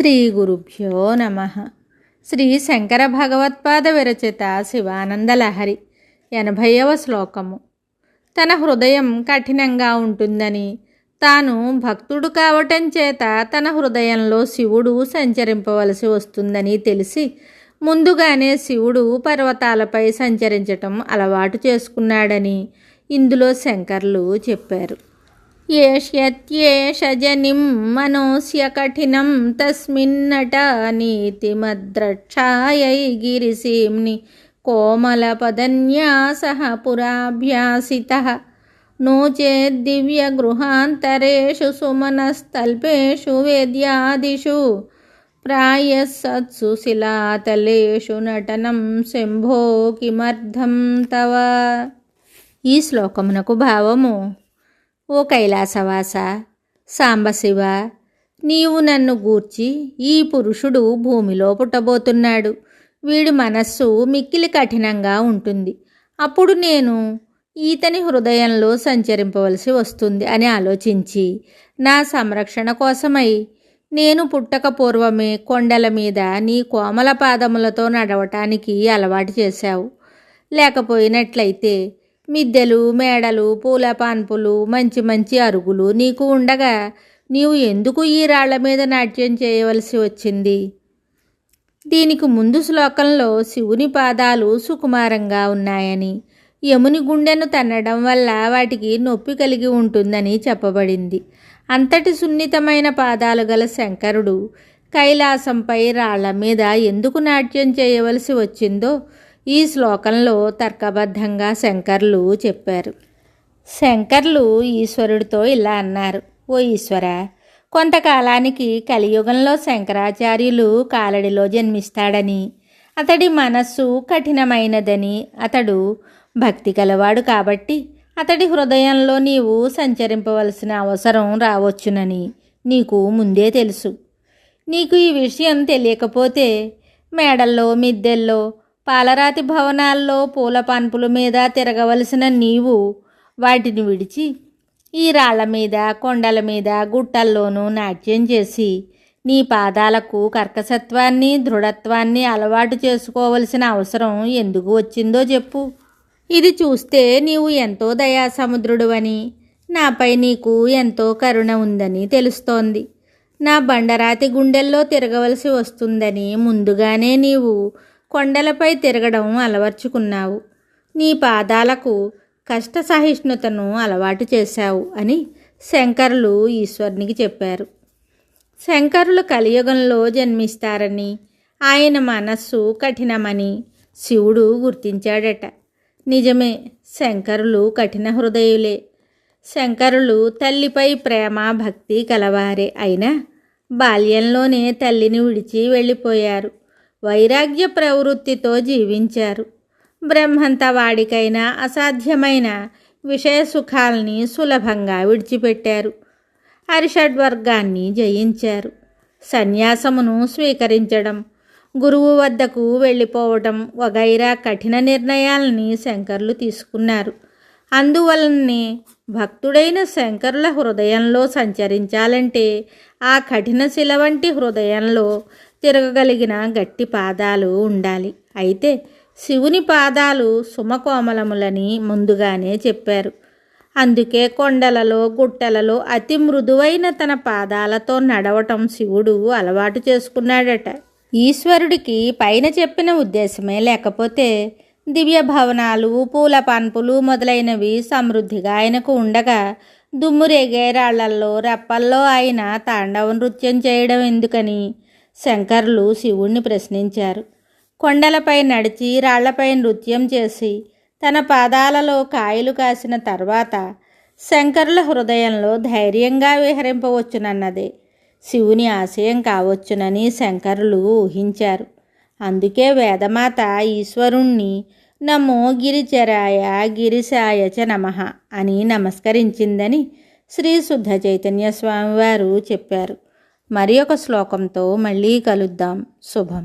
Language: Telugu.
శ్రీ గురుభ్యో నమ. శ్రీ శంకర భగవత్పాద విరచిత శివానందలహరి 80వ శ్లోకము. తన హృదయం కఠినంగా ఉంటుందని, తాను భక్తుడు కావటం చేత తన హృదయంలో శివుడు సంచరింపవలసి వస్తుందని తెలిసి ముందుగానే శివుడు పర్వతాలపై సంచరించటం అలవాటు చేసుకున్నాడని ఇందులో శంకర్లు చెప్పారు. ఏష్యత్యేషజనిం మనోస్య కఠినం తస్మిన్నట నీతిమద్రక్షాయై గిరిసీమ్ని కోమలపదన్యాసః పురాభ్యాసితః నో చేద్దివ్యగృహాంతరేషు సుమనస్తల్పేషు వేద్యాదిషు ప్రాయస్సత్సు శిలాతలేషు నటనం శంభో కిమర్థం తవ. ఈ శ్లోకమునకు భావము: ఓ కైలాసవాస, సాంబశివ, నీవు నన్ను గూర్చి ఈ పురుషుడు భూమిలో పుట్టబోతున్నాడు. వీడి మనస్సు మిక్కిలి కఠినంగా ఉంటుంది. అప్పుడు నేను ఈతని హృదయంలో సంచరింపవలసి వస్తుంది అని ఆలోచించి నా సంరక్షణ కోసమై నేను పుట్టక పూర్వమే కొండల మీద నీ కోమల పాదములతో నడవటానికి అలవాటు చేశావు. లేకపోయినట్లయితే మిద్దెలు, మేడలు, పూల పాన్పులు, మంచి మంచి అరుగులు నీకు ఉండగా నీవు ఎందుకు ఈ రాళ్ల మీద నాట్యం చేయవలసి వచ్చింది? దీనికి ముందు శ్లోకంలో శివుని పాదాలు సుకుమారంగా ఉన్నాయని, యముని గుండెను తన్నడం వల్ల వాటికి నొప్పి కలిగి ఉంటుందని చెప్పబడింది. అంతటి సున్నితమైన పాదాలు గల శంకరుడు కైలాసంపై రాళ్ల మీద ఎందుకు నాట్యం చేయవలసి వచ్చిందో ఈ శ్లోకంలో తర్కబద్ధంగా శంకర్లు చెప్పారు. శంకర్లు ఈశ్వరుడితో ఇలా అన్నారు: ఓ ఈశ్వర, కొంతకాలానికి కలియుగంలో శంకరాచార్యులు కాలడిలో జన్మిస్తాడని, అతడి మనస్సు కఠినమైనదని, అతడు భక్తి కలవాడు కాబట్టి అతడి హృదయంలో నీవు సంచరింపవలసిన అవసరం రావచ్చునని నీకు ముందే తెలుసు. నీకు ఈ విషయం తెలియకపోతే మేడల్లో, మిద్దెల్లో, పాలరాతి భవనాల్లో, పూల పాన్పుల మీద తిరగవలసిన నీవు వాటిని విడిచి ఈ రాళ్ల మీద, కొండల మీద, గుట్టల్లోనూ నాట్యం చేసి నీ పాదాలకు కర్కశత్వాన్ని, దృఢత్వాన్ని అలవాటు చేసుకోవలసిన అవసరం ఎందుకు వచ్చిందో చెప్పు. ఇది చూస్తే నీవు ఎంతో దయాసముద్రుడువని, నాపై నీకు ఎంతో కరుణ ఉందని తెలుస్తోంది. నా బండరాతి గుండెల్లో తిరగవలసి వస్తుందని ముందుగానే నీవు కొండలపై తిరగడం అలవర్చుకున్నావు. నీ పాదాలకు కష్ట సహిష్ణుతను అలవాటు చేశావు అని శంకరులు ఈశ్వరునికి చెప్పారు. శంకరులు కలియుగంలో జన్మిస్తారని, ఆయన మనస్సు కఠినమని శివుడు గుర్తించాడట. నిజమే, శంకరులు కఠిన హృదయులే. శంకరులు తల్లిపై ప్రేమ, భక్తి కలవారే అయినా బాల్యంలోనే తల్లిని విడిచి వెళ్ళిపోయారు. వైరాగ్య ప్రవృత్తితో జీవించారు. బ్రహ్మంత వాడికైనా అసాధ్యమైన విషయ సుఖాల్ని సులభంగా విడిచిపెట్టారు. అరిషడ్వర్గాన్ని జయించారు. సన్యాసమును స్వీకరించడం, గురువు వద్దకు వెళ్ళిపోవటం వగైరా కఠిన నిర్ణయాల్ని శంకరులు తీసుకున్నారు. అందువలనే భక్తుడైన శంకరుల హృదయంలో సంచరించాలంటే ఆ కఠిన శిల వంటి హృదయంలో తిరగగలిగిన గట్టి పాదాలు ఉండాలి. అయితే శివుని పాదాలు సుమకోమలములని ముందుగానే చెప్పారు. అందుకే కొండలలో, గుట్టలలో అతి మృదువైన తన పాదాలతో నడవటం శివుడు అలవాటు చేసుకున్నాడట. ఈశ్వరుడికి పైన చెప్పిన ఉద్దేశమే లేకపోతే దివ్య భవనాలు, పూల పాన్పులు మొదలైనవి సమృద్ధిగా ఆయనకు ఉండగా దుమ్మురేగే రాళ్లల్లో, రెప్పల్లో ఆయన తాండవ నృత్యం చేయడం ఎందుకని శంకరులు శివుణ్ణి ప్రశ్నించారు. కొండలపై నడిచి రాళ్లపై నృత్యం చేసి తన పాదాలలో కాయలు కాసిన తర్వాత శంకరుల హృదయంలో ధైర్యంగా విహరింపవచ్చునన్నదే శివుని ఆశయం కావచ్చునని శంకరులు ఊహించారు. అందుకే వేదమాత ఈశ్వరుణ్ణి నమో గిరిచరాయ గిరిశాయ చ నమః అని నమస్కరించిందని శ్రీ శుద్ధ చైతన్య స్వామివారు చెప్పారు. మరి ఒక శ్లోకంతో మళ్ళీ కలుద్దాం. శుభం.